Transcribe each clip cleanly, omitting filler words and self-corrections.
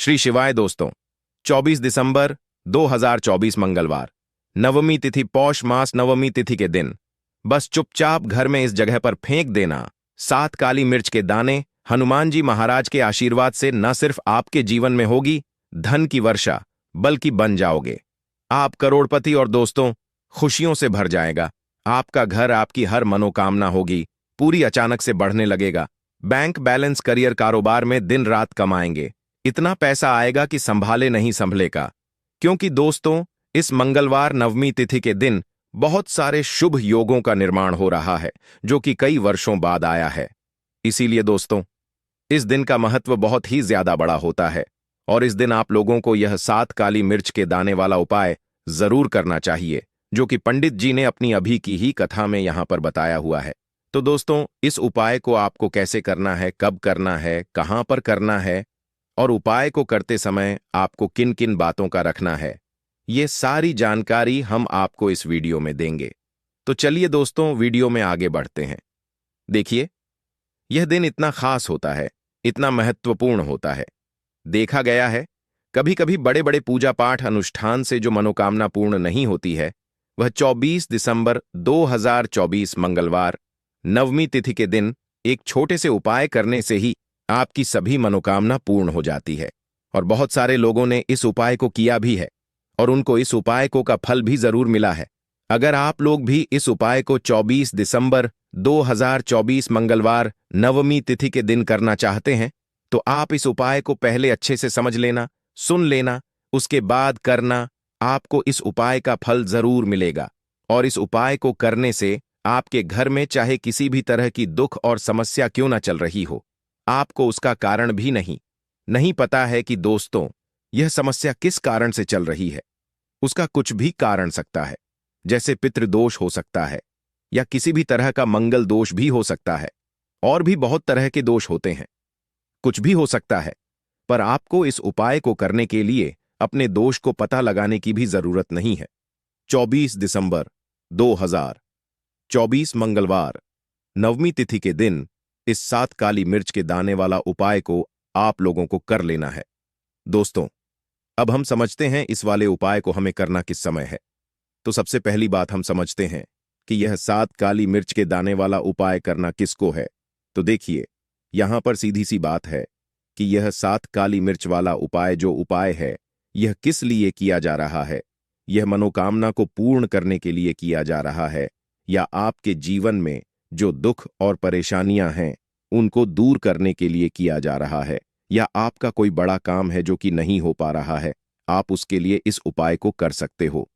श्री शिवाय दोस्तों। 24 दिसंबर 2024 मंगलवार, नवमी तिथि, पौष मास नवमी तिथि के दिन बस चुपचाप घर में इस जगह पर फेंक देना 7 काली मिर्च के दाने। हनुमान जी महाराज के आशीर्वाद से न सिर्फ आपके जीवन में होगी धन की वर्षा, बल्कि बन जाओगे आप करोड़पति। और दोस्तों, खुशियों से भर जाएगा आपका घर, आपकी हर मनोकामना होगी पूरी, अचानक से बढ़ने लगेगा बैंक बैलेंस, करियर, कारोबार में दिन रात कमाएंगे, इतना पैसा आएगा कि संभाले नहीं संभलेगा। क्योंकि दोस्तों, इस मंगलवार नवमी तिथि के दिन बहुत सारे शुभ योगों का निर्माण हो रहा है जो कि कई वर्षों बाद आया है। इसीलिए दोस्तों, इस दिन का महत्व बहुत ही ज्यादा बड़ा होता है और इस दिन आप लोगों को यह 7 काली मिर्च के दाने वाला उपाय जरूर करना चाहिए, जो कि पंडित जी ने अपनी अभी की ही कथा में यहां पर बताया हुआ है। तो दोस्तों, इस उपाय को आपको कैसे करना है, कब करना है, कहां पर करना है और उपाय को करते समय आपको किन किन बातों का रखना है, ये सारी जानकारी हम आपको इस वीडियो में देंगे। तो चलिए दोस्तों, वीडियो में आगे बढ़ते हैं। देखिए, यह दिन इतना खास होता है, इतना महत्वपूर्ण होता है। देखा गया है कभी कभी बड़े बड़े पूजा पाठ अनुष्ठान से जो मनोकामना पूर्ण नहीं होती है, वह 24 दिसंबर 2024 मंगलवार नवमी तिथि के दिन एक छोटे से उपाय करने से ही आपकी सभी मनोकामना पूर्ण हो जाती है। और बहुत सारे लोगों ने इस उपाय को किया भी है और उनको इस उपाय को का फल भी जरूर मिला है। अगर आप लोग भी इस उपाय को 24 दिसंबर 2024 मंगलवार नवमी तिथि के दिन करना चाहते हैं, तो आप इस उपाय को पहले अच्छे से समझ लेना, सुन लेना, उसके बाद करना। आपको इस उपाय का फल जरूर मिलेगा और इस उपाय को करने से आपके घर में चाहे किसी भी तरह की दुख और समस्या क्यों ना चल रही हो, आपको उसका कारण भी नहीं पता है कि दोस्तों, यह समस्या किस कारण से चल रही है। उसका कुछ भी कारण सकता है, जैसे पितृदोष हो सकता है या किसी भी तरह का मंगल दोष भी हो सकता है, और भी बहुत तरह के दोष होते हैं, कुछ भी हो सकता है। पर आपको इस उपाय को करने के लिए अपने दोष को पता लगाने की भी जरूरत नहीं है। 24 दिसंबर 2024 मंगलवार नवमी तिथि के दिन इस 7 काली मिर्च के दाने वाला उपाय को आप लोगों को कर लेना है। दोस्तों, अब हम समझते हैं इस वाले उपाय को हमें करना किस समय है। तो सबसे पहली बात हम समझते हैं कि यह 7 काली मिर्च के दाने वाला उपाय करना किसको है। तो देखिए, यहां पर सीधी सी बात है कि यह 7 काली मिर्च वाला उपाय जो उपाय है, यह किस लिए किया जा रहा है। यह मनोकामना को पूर्ण करने के लिए किया जा रहा है, या आपके जीवन में जो दुख और परेशानियां हैं उनको दूर करने के लिए किया जा रहा है, या आपका कोई बड़ा काम है जो कि नहीं हो पा रहा है, आप उसके लिए इस उपाय को कर सकते हो।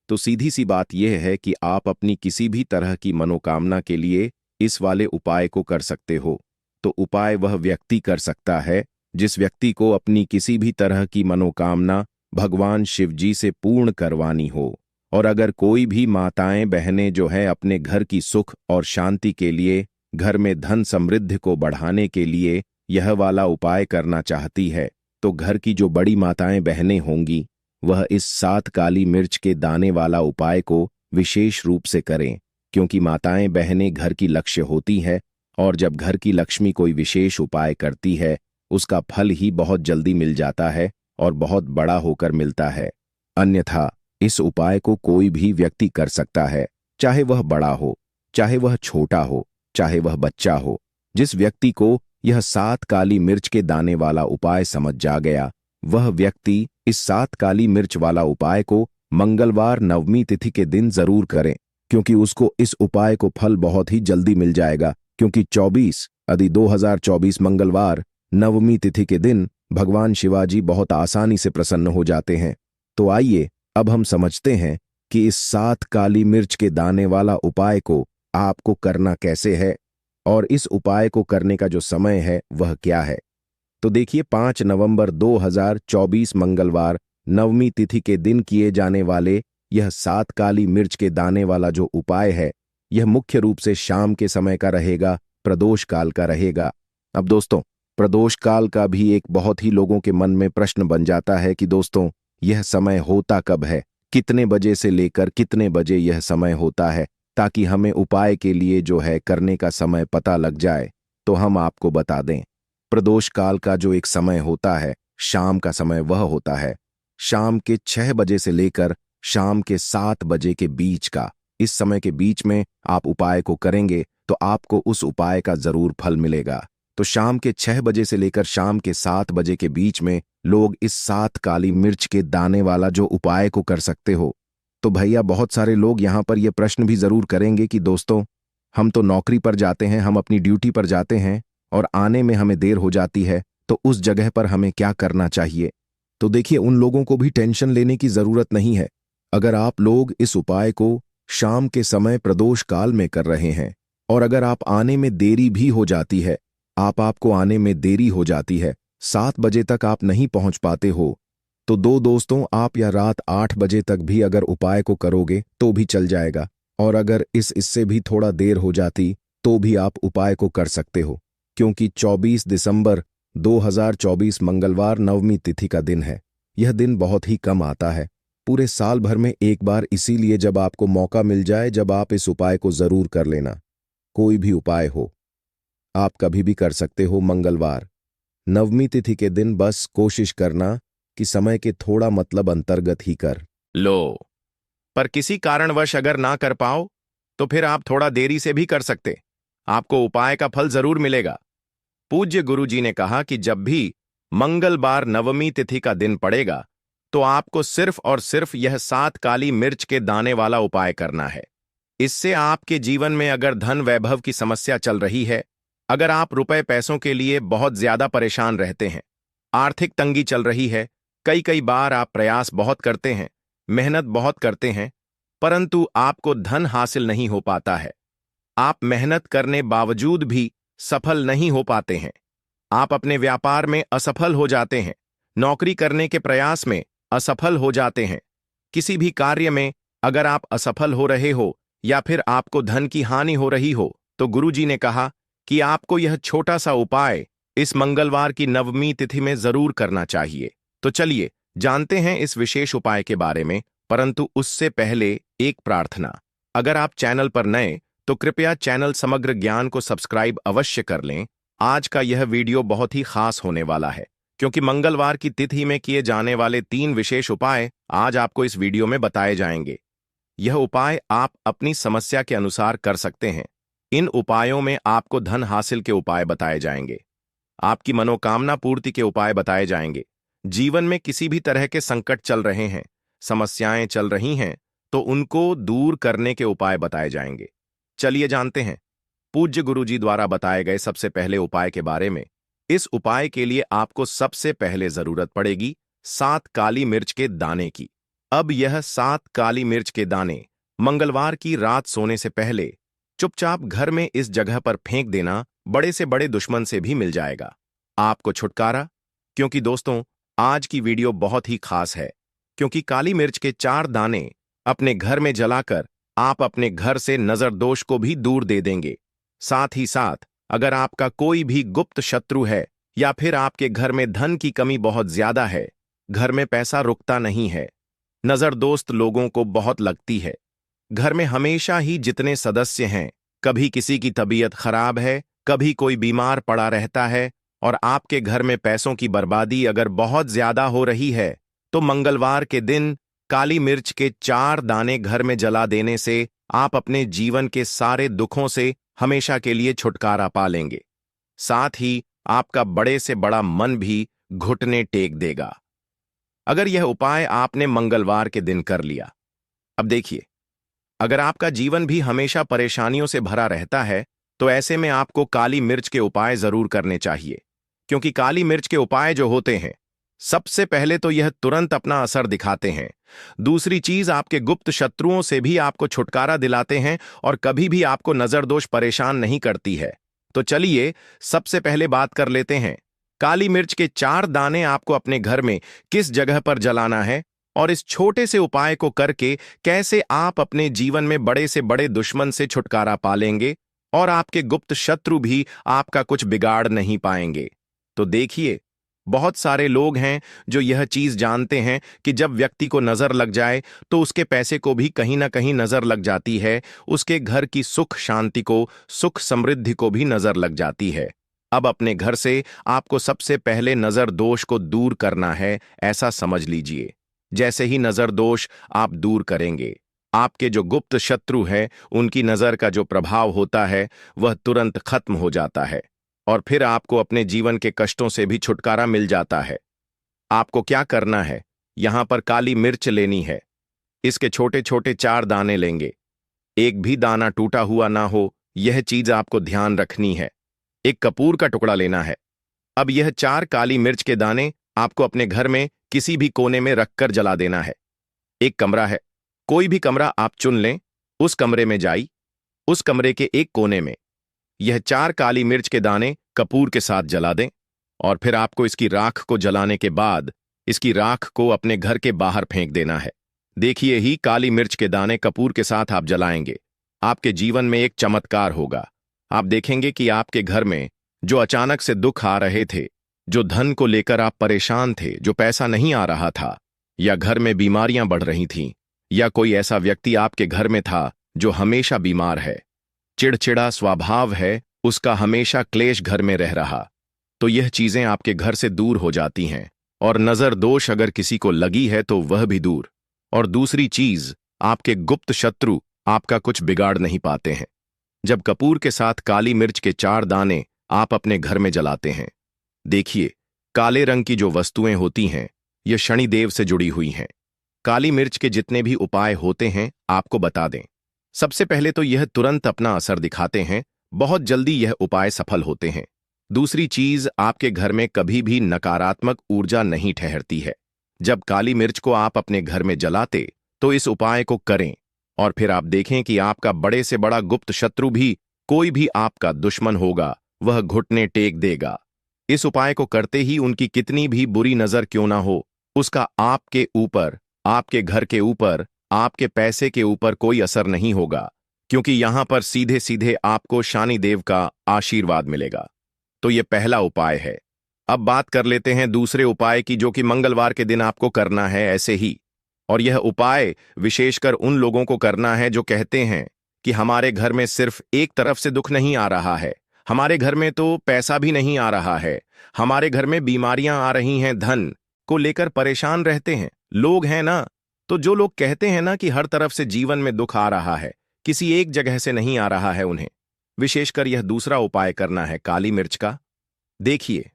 तो सीधी सी बात यह है कि आप अपनी किसी भी तरह की मनोकामना के लिए इस वाले उपाय को कर सकते हो। तो उपाय वह व्यक्ति कर सकता है जिस व्यक्ति को अपनी किसी भी तरह की मनोकामना भगवान शिव जी से पूर्ण करवानी हो। और अगर कोई भी माताएं बहनें जो है अपने घर की सुख और शांति के लिए, घर में धन समृद्धि को बढ़ाने के लिए यह वाला उपाय करना चाहती है, तो घर की जो बड़ी माताएं बहनें होंगी वह इस 7 काली मिर्च के दाने वाला उपाय को विशेष रूप से करें। क्योंकि माताएं बहनें घर की लक्ष्य होती है और जब घर की लक्ष्मी कोई विशेष उपाय करती है, उसका फल ही बहुत जल्दी मिल जाता है और बहुत बड़ा होकर मिलता है। अन्यथा इस उपाय को कोई भी व्यक्ति कर सकता है, चाहे वह बड़ा हो, चाहे वह छोटा हो, चाहे वह बच्चा हो। जिस व्यक्ति को यह 7 काली मिर्च के दाने वाला उपाय समझ जा गया, वह व्यक्ति इस 7 काली मिर्च वाला उपाय को मंगलवार नवमी तिथि के दिन जरूर करें, क्योंकि उसको इस उपाय को फल बहुत ही जल्दी मिल जाएगा। क्योंकि 24 मंगलवार नवमी तिथि के दिन भगवान शिवाजी बहुत आसानी से प्रसन्न हो जाते हैं। तो आइए अब हम समझते हैं कि इस 7 काली मिर्च के दाने वाला उपाय को आपको करना कैसे है और इस उपाय को करने का जो समय है वह क्या है। तो देखिए, 5 नवंबर 2024 मंगलवार नवमी तिथि के दिन किए जाने वाले यह 7 काली मिर्च के दाने वाला जो उपाय है, यह मुख्य रूप से शाम के समय का रहेगा, प्रदोष काल का रहेगा। अब दोस्तों, प्रदोष काल का भी एक बहुत ही लोगों के मन में प्रश्न बन जाता है कि दोस्तों, यह समय होता कब है, कितने बजे से लेकर कितने बजे यह समय होता है, ताकि हमें उपाय के लिए जो है करने का समय पता लग जाए। तो हम आपको बता दें, प्रदोष काल का जो एक समय होता है शाम का समय वह होता है शाम के 6 बजे से लेकर शाम के 7 बजे के बीच का। इस समय के बीच में आप उपाय को करेंगे तो आपको उस उपाय का जरूर फल मिलेगा। तो शाम के 6 बजे से लेकर शाम के 7 बजे के बीच में लोग इस 7 काली मिर्च के दाने वाला जो उपाय को कर सकते हो। तो भैया बहुत सारे लोग यहाँ पर यह प्रश्न भी जरूर करेंगे कि दोस्तों, हम तो नौकरी पर जाते हैं, हम अपनी ड्यूटी पर जाते हैं और आने में हमें देर हो जाती है, तो उस जगह पर हमें क्या करना चाहिए? तो देखिए, उन लोगों को भी टेंशन लेने की जरूरत नहीं है। अगर आप लोग इस उपाय को शाम के समय प्रदोष काल में कर रहे हैं और अगर आप आने में देरी भी हो जाती है, आपको आने में देरी हो जाती है, 7 बजे तक आप नहीं पहुंच पाते हो, तो दोस्तों, आप या रात 8 बजे तक भी अगर उपाय को करोगे तो भी चल जाएगा। और अगर इससे भी थोड़ा देर हो जाती तो भी आप उपाय को कर सकते हो, क्योंकि 24 दिसंबर 2024 मंगलवार नवमी तिथि का दिन है। यह दिन बहुत ही कम आता है, पूरे साल भर में एक बार, इसीलिए जब आपको मौका मिल जाए जब आप इस उपाय को जरूर कर लेना। कोई भी उपाय हो, आप कभी भी कर सकते हो। मंगलवार नवमी तिथि के दिन बस कोशिश करना कि समय के थोड़ा मतलब अंतर्गत ही कर लो। पर किसी कारणवश अगर ना कर पाओ तो फिर आप थोड़ा देरी से भी कर सकते, आपको उपाय का फल जरूर मिलेगा। पूज्य गुरुजी ने कहा कि जब भी मंगलवार नवमी तिथि का दिन पड़ेगा तो आपको सिर्फ और सिर्फ यह 7 काली मिर्च के दाने वाला उपाय करना है। इससे आपके जीवन में अगर धन वैभव की समस्या चल रही है, अगर आप रुपए पैसों के लिए बहुत ज्यादा परेशान रहते हैं, आर्थिक तंगी चल रही है, कई बार आप प्रयास बहुत करते हैं, मेहनत बहुत करते हैं, परंतु आपको धन हासिल नहीं हो पाता है, आप मेहनत करने बावजूद भी सफल नहीं हो पाते हैं, आप अपने व्यापार में असफल हो जाते हैं, नौकरी करने के प्रयास में असफल हो जाते हैं, किसी भी कार्य में अगर आप असफल हो रहे हो या फिर आपको धन की हानि हो रही हो, तो गुरुजी ने कहा कि आपको यह छोटा सा उपाय इस मंगलवार की नवमी तिथि में जरूर करना चाहिए। तो चलिए जानते हैं इस विशेष उपाय के बारे में, परंतु उससे पहले एक प्रार्थना। अगर आप चैनल पर नए तो कृपया चैनल समग्र ज्ञान को सब्सक्राइब अवश्य कर लें। आज का यह वीडियो बहुत ही खास होने वाला है, क्योंकि मंगलवार की तिथि में किए जाने वाले 3 विशेष उपाय आज आपको इस वीडियो में बताए जाएंगे। यह उपाय आप अपनी समस्या के अनुसार कर सकते हैं। इन उपायों में आपको धन हासिल के उपाय बताए जाएंगे, आपकी मनोकामना पूर्ति के उपाय बताए जाएंगे, जीवन में किसी भी तरह के संकट चल रहे हैं, समस्याएं चल रही हैं, तो उनको दूर करने के उपाय बताए जाएंगे। चलिए जानते हैं पूज्य गुरुजी द्वारा बताए गए सबसे पहले उपाय के बारे में। इस उपाय के लिए आपको सबसे पहले जरूरत पड़ेगी 7 काली मिर्च के दाने की। अब यह 7 काली मिर्च के दाने मंगलवार की रात सोने से पहले चुपचाप घर में इस जगह पर फेंक देना, बड़े से बड़े दुश्मन से भी मिल जाएगा आपको छुटकारा। क्योंकि दोस्तों, आज की वीडियो बहुत ही खास है, क्योंकि काली मिर्च के 4 दाने अपने घर में जलाकर आप अपने घर से नजर दोष को भी दूर दे देंगे। साथ ही साथ अगर आपका कोई भी गुप्त शत्रु है या फिर आपके घर में धन की कमी बहुत ज्यादा है, घर में पैसा रुकता नहीं है, नजर दोस्त लोगों को बहुत लगती है, घर में हमेशा ही जितने सदस्य हैं, कभी किसी की तबीयत खराब है, कभी कोई बीमार पड़ा रहता है और आपके घर में पैसों की बर्बादी अगर बहुत ज्यादा हो रही है, तो मंगलवार के दिन काली मिर्च के 4 दाने घर में जला देने से आप अपने जीवन के सारे दुखों से हमेशा के लिए छुटकारा पा लेंगे। साथ ही आपका बड़े से बड़ा मन भी घुटने टेक देगा अगर यह उपाय आपने मंगलवार के दिन कर लिया। अब देखिए, अगर आपका जीवन भी हमेशा परेशानियों से भरा रहता है, तो ऐसे में आपको काली मिर्च के उपाय जरूर करने चाहिए, क्योंकि काली मिर्च के उपाय जो होते हैं, सबसे पहले तो यह तुरंत अपना असर दिखाते हैं, दूसरी चीज आपके गुप्त शत्रुओं से भी आपको छुटकारा दिलाते हैं और कभी भी आपको नजरदोष परेशान नहीं करती है। तो चलिए सबसे पहले बात कर लेते हैं, काली मिर्च के 4 दाने आपको अपने घर में किस जगह पर जलाना है और इस छोटे से उपाय को करके कैसे आप अपने जीवन में बड़े से बड़े दुश्मन से छुटकारा पा लेंगे और आपके गुप्त शत्रु भी आपका कुछ बिगाड़ नहीं पाएंगे। तो देखिए, बहुत सारे लोग हैं जो यह चीज जानते हैं कि जब व्यक्ति को नजर लग जाए तो उसके पैसे को भी कहीं ना कहीं नजर लग जाती है, उसके घर की सुख शांति को, सुख समृद्धि को भी नजर लग जाती है। अब अपने घर से आपको सबसे पहले नजर दोष को दूर करना है, ऐसा समझ लीजिए। जैसे ही नजर दोष आप दूर करेंगे, आपके जो गुप्त शत्रु हैं उनकी नजर का जो प्रभाव होता है वह तुरंत खत्म हो जाता है, और फिर आपको अपने जीवन के कष्टों से भी छुटकारा मिल जाता है। आपको क्या करना है, यहां पर काली मिर्च लेनी है। इसके छोटे छोटे 4 दाने लेंगे, एक भी दाना टूटा हुआ ना हो, यह चीज आपको ध्यान रखनी है। एक कपूर का टुकड़ा लेना है। अब यह 4 काली मिर्च के दाने आपको अपने घर में किसी भी कोने में रखकर जला देना है। एक कमरा है, कोई भी कमरा आप चुन लें, उस कमरे में जाई, उस कमरे के एक कोने में यह 4 काली मिर्च के दाने कपूर के साथ जला दें, और फिर आपको इसकी राख को जलाने के बाद इसकी राख को अपने घर के बाहर फेंक देना है। देखिए ही काली मिर्च के दाने कपूर के साथ आप जलाएंगे, आपके जीवन में एक चमत्कार होगा। आप देखेंगे कि आपके घर में जो अचानक से दुख आ रहे थे, जो धन को लेकर आप परेशान थे, जो पैसा नहीं आ रहा था, या घर में बीमारियां बढ़ रही थीं, या कोई ऐसा व्यक्ति आपके घर में था जो हमेशा बीमार है, चिड़चिड़ा स्वभाव है, उसका हमेशा क्लेश घर में रह रहा, तो यह चीजें आपके घर से दूर हो जाती हैं। और नजर दोष अगर किसी को लगी है तो वह भी दूर। और दूसरी चीज, आपके गुप्त शत्रु आपका कुछ बिगाड़ नहीं पाते हैं। जब कपूर के साथ काली मिर्च के 4 दाने आप अपने घर में जलाते हैं, देखिए काले रंग की जो वस्तुएं होती हैं ये शनिदेव से जुड़ी हुई हैं। काली मिर्च के जितने भी उपाय होते हैं आपको बता दें। सबसे पहले तो यह तुरंत अपना असर दिखाते हैं, बहुत जल्दी यह उपाय सफल होते हैं। दूसरी चीज, आपके घर में कभी भी नकारात्मक ऊर्जा नहीं ठहरती है। जब काली मिर्च को आप अपने घर में जलाते तो इस उपाय को करें, और फिर आप देखें कि आपका बड़े से बड़ा गुप्त शत्रु भी, कोई भी आपका दुश्मन होगा, वह घुटने टेक देगा। इस उपाय को करते ही उनकी कितनी भी बुरी नजर क्यों ना हो, उसका आपके ऊपर, आपके घर के ऊपर, आपके पैसे के ऊपर कोई असर नहीं होगा, क्योंकि यहां पर सीधे सीधे आपको शनिदेव का आशीर्वाद मिलेगा। तो यह पहला उपाय है। अब बात कर लेते हैं दूसरे उपाय की, जो कि मंगलवार के दिन आपको करना है ऐसे ही। और यह उपाय विशेषकर उन लोगों को करना है जो कहते हैं कि हमारे घर में सिर्फ एक तरफ से दुख नहीं आ रहा है, हमारे घर में तो पैसा भी नहीं आ रहा है, हमारे घर में बीमारियां आ रही हैं, धन को लेकर परेशान रहते हैं लोग, हैं ना। तो जो लोग कहते हैं ना कि हर तरफ से जीवन में दुख आ रहा है, किसी एक जगह से नहीं आ रहा है, उन्हें विशेषकर यह दूसरा उपाय करना है काली मिर्च का। देखिए,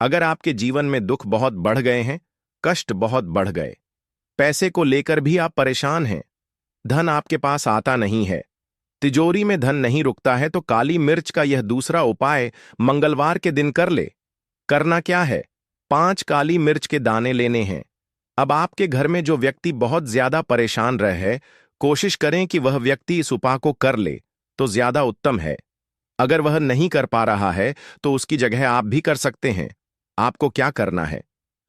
अगर आपके जीवन में दुख बहुत बढ़ गए हैं, कष्ट बहुत बढ़ गए, पैसे को लेकर भी आप परेशान हैं, धन आपके पास आता नहीं है, तिजोरी में धन नहीं रुकता है, तो काली मिर्च का यह दूसरा उपाय मंगलवार के दिन कर ले। करना क्या है, 5 काली मिर्च के दाने लेने हैं। अब आपके घर में जो व्यक्ति बहुत ज्यादा परेशान रहे, कोशिश करें कि वह व्यक्ति इस उपाय को कर ले तो ज्यादा उत्तम है। अगर वह नहीं कर पा रहा है तो उसकी जगह आप भी कर सकते हैं। आपको क्या करना है,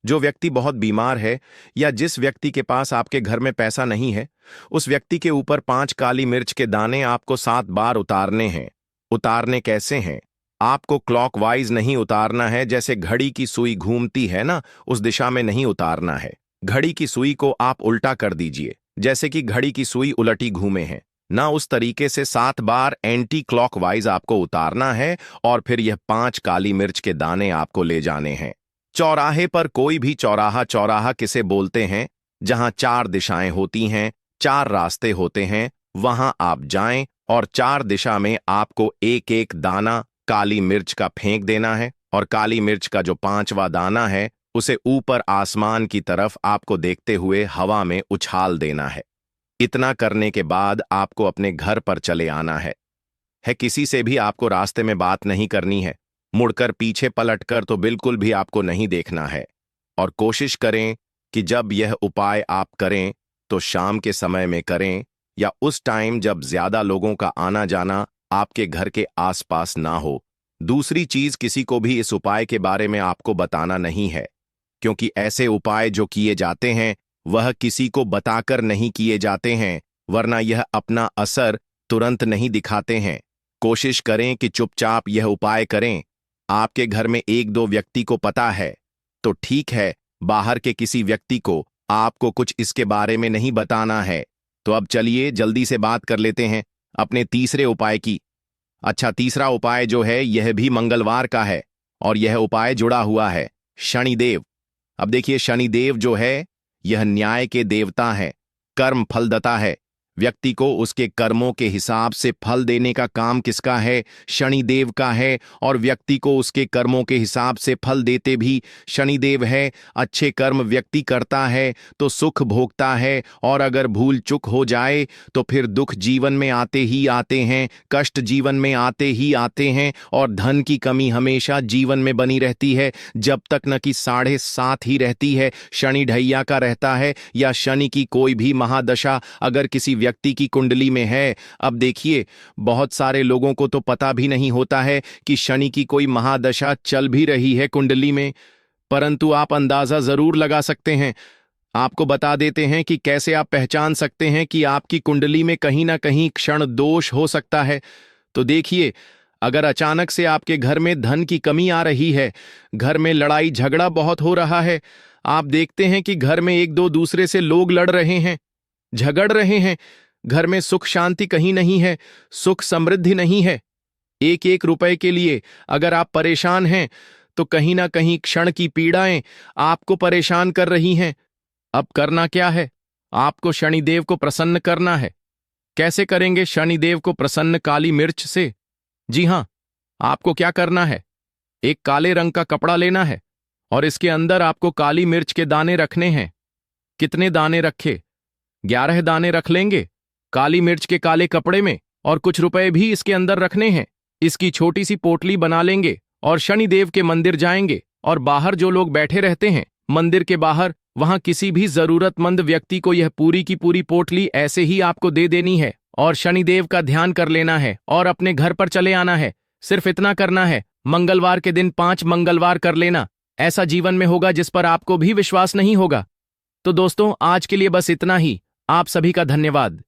जो व्यक्ति बहुत बीमार है या जिस व्यक्ति के पास आपके घर में पैसा नहीं है, उस व्यक्ति के ऊपर 5 काली मिर्च के दाने आपको 7 बार उतारने हैं। उतारने कैसे हैं, आपको क्लॉकवाइज नहीं उतारना है, जैसे घड़ी की सुई घूमती है ना, उस दिशा में नहीं उतारना है। घड़ी की सुई को आप उल्टा कर दीजिए, जैसे कि घड़ी की सुई उलटी घूमे है ना, उस तरीके से 7 बार एंटी क्लॉकवाइज आपको उतारना है। और फिर यह 5 काली मिर्च के दाने आपको ले जाने हैं चौराहे पर। कोई भी चौराहा, चौराहा किसे बोलते हैं, जहां 4 दिशाएं होती हैं, 4 रास्ते होते हैं, वहां आप जाएं और 4 दिशा में आपको एक एक दाना काली मिर्च का फेंक देना है। और काली मिर्च का जो 5वां दाना है उसे ऊपर आसमान की तरफ आपको देखते हुए हवा में उछाल देना है। इतना करने के बाद आपको अपने घर पर चले आना है। किसी से भी आपको रास्ते में बात नहीं करनी है, मुड़कर पीछे पलटकर तो बिल्कुल भी आपको नहीं देखना है। और कोशिश करें कि जब यह उपाय आप करें तो शाम के समय में करें, या उस टाइम जब ज्यादा लोगों का आना जाना आपके घर के आसपास ना हो। दूसरी चीज, किसी को भी इस उपाय के बारे में आपको बताना नहीं है, क्योंकि ऐसे उपाय जो किए जाते हैं वह किसी को बताकर नहीं किए जाते हैं, वरना यह अपना असर तुरंत नहीं दिखाते हैं। कोशिश करें कि चुपचाप यह उपाय करें। आपके घर में 1-2 व्यक्ति को पता है तो ठीक है, बाहर के किसी व्यक्ति को आपको कुछ इसके बारे में नहीं बताना है। तो अब चलिए जल्दी से बात कर लेते हैं अपने तीसरे उपाय की। अच्छा, तीसरा उपाय जो है यह भी मंगलवार का है और यह उपाय जुड़ा हुआ है शनिदेव। अब देखिए, शनिदेव जो है यह न्याय के देवता है, कर्म फलदाता है। व्यक्ति को उसके कर्मों के हिसाब से फल देने का काम किसका है? शनिदेव का है। और व्यक्ति को उसके कर्मों के हिसाब से फल देते भी शनिदेव है। अच्छे कर्म व्यक्ति करता है तो सुख भोगता है, और अगर भूल चूक हो जाए तो फिर दुख जीवन में आते ही आते हैं, कष्ट जीवन में आते ही आते हैं, और धन की कमी हमेशा जीवन में बनी रहती है जब तक न कि 7.5 ही रहती है, शनि ढैया का रहता है, या शनि की कोई भी महादशा अगर किसी व्यक्ति की कुंडली में है। अब देखिए, बहुत सारे लोगों को तो पता भी नहीं होता है कि शनि की कोई महादशा चल भी रही है कुंडली में, परंतु आप अंदाजा जरूर लगा सकते हैं। आपको बता देते हैं कि कैसे आप पहचान सकते हैं कि आपकी कुंडली में कहीं ना कहीं क्षण दोष हो सकता है। तो देखिए, अगर अचानक से आपके घर में धन की कमी आ रही है, घर में लड़ाई झगड़ा बहुत हो रहा है, आप देखते हैं कि घर में एक दो दूसरे से लोग लड़ रहे हैं, झगड़ रहे हैं, घर में सुख शांति कहीं नहीं है, सुख समृद्धि नहीं है, एक एक रुपए के लिए अगर आप परेशान हैं तो कहीं ना कहीं क्षण की पीड़ाएं आपको परेशान कर रही हैं। अब करना क्या है? आपको शनिदेव को प्रसन्न करना है। कैसे करेंगे शनिदेव को प्रसन्न? काली मिर्च से। जी हां, आपको क्या करना है, एक काले रंग का कपड़ा लेना है और इसके अंदर आपको काली मिर्च के दाने रखने हैं। कितने दाने रखे? 11 दाने रख लेंगे काली मिर्च के काले कपड़े में, और कुछ रुपए भी इसके अंदर रखने हैं। इसकी छोटी सी पोटली बना लेंगे और शनिदेव के मंदिर जाएंगे, और बाहर जो लोग बैठे रहते हैं मंदिर के बाहर, वहां किसी भी जरूरतमंद व्यक्ति को यह पूरी की पूरी पोटली ऐसे ही आपको दे देनी है, और शनिदेव का ध्यान कर लेना है और अपने घर पर चले आना है। सिर्फ इतना करना है। मंगलवार के दिन 5 मंगलवार कर लेना। ऐसा जीवन में होगा जिस पर आपको भी विश्वास नहीं होगा। तो दोस्तों, आज के लिए बस इतना ही। आप सभी का धन्यवाद।